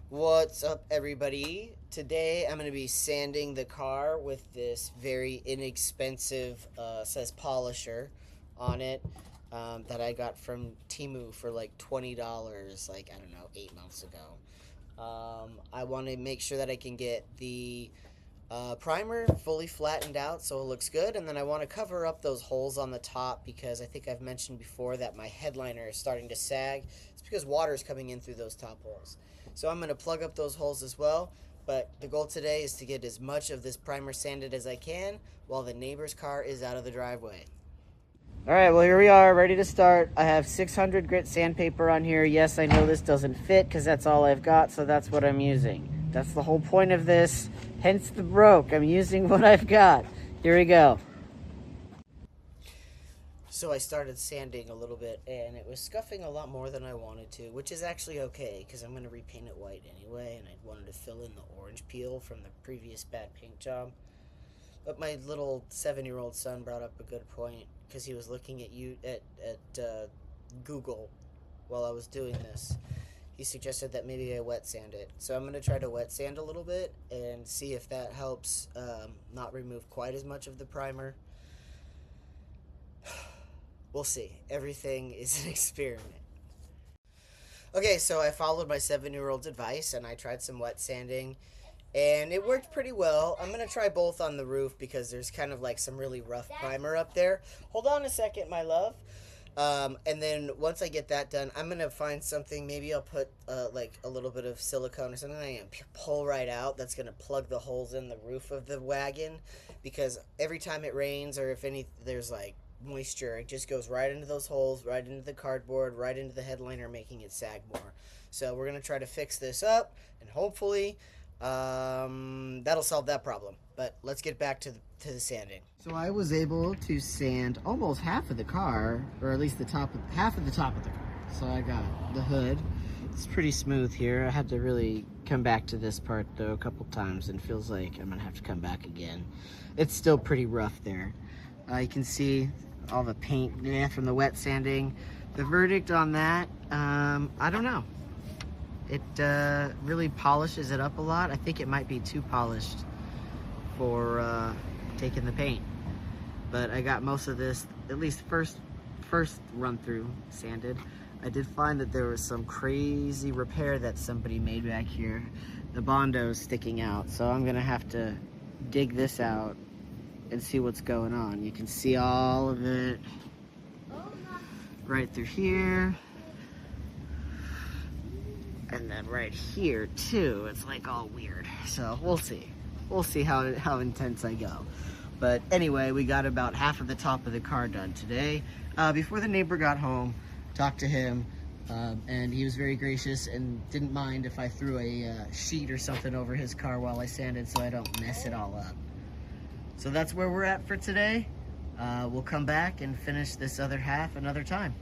What's up, everybody? Today I'm going to be sanding the car with this very inexpensive, says polisher on it, that I got from Temu for like $20, like, I don't know, 8 months ago. I want to make sure that I can get the primer fully flattened out so it looks good, and then I want to cover up those holes on the top because I think I've mentioned before that my headliner is starting to sag. It's because water is coming in through those top holes. So I'm going to plug up those holes as well, but the goal today is to get as much of this primer sanded as I can while the neighbor's car is out of the driveway. All right, well, here we are, ready to start. I have 600 grit sandpaper on here. Yes, I know this doesn't fit because that's all I've got, so that's what I'm using. That's the whole point of this, hence the broke. I'm using what I've got. Here we go. So I started sanding a little bit, and it was scuffing a lot more than I wanted to, which is actually okay, because I'm going to repaint it white anyway, and I wanted to fill in the orange peel from the previous bad paint job. But my little 7-year-old son brought up a good point, because he was looking at Google while I was doing this. He suggested that maybe I wet sand it. So I'm going to try to wet sand a little bit and see if that helps not remove quite as much of the primer. We'll see. Everything is an experiment. Okay, so I followed my 7-year-old's advice and I tried some wet sanding, and it worked pretty well. I'm going to try both on the roof because there's kind of like some really rough primer up there. Hold on a second, my love. And then once I get that done, I'm going to find something. Maybe I'll put like a little bit of silicone or something I can pull right out that's going to plug the holes in the roof of the wagon, because every time it rains or if there's like moisture, it just goes right into those holes, right into the cardboard, right into the headliner, making it sag more. So we're going to try to fix this up, and hopefully that'll solve that problem. But let's get back to the sanding. So I was able to sand almost half of the car, or at least half of the top of the car. So I got the hood. It's pretty smooth here. I had to really come back to this part though a couple times, and feels like I'm gonna have to come back again. It's still pretty rough there. You can see all the paint from the wet sanding. The verdict on that, I don't know. It really polishes it up a lot. I think it might be too polished for taking the paint. But I got most of this, at least first run through, sanded. I did find that there was some crazy repair that somebody made back here. The Bondo's sticking out, so I'm gonna have to dig this out and see what's going on. You can see all of it right through here. And then right here too, it's like all weird. So we'll see. We'll see how intense I go. But anyway, we got about half of the top of the car done today. Before the neighbor got home, talked to him, and he was very gracious and didn't mind if I threw a sheet or something over his car while I sanded so I don't mess it all up. So that's where we're at for today. We'll come back and finish this other half another time.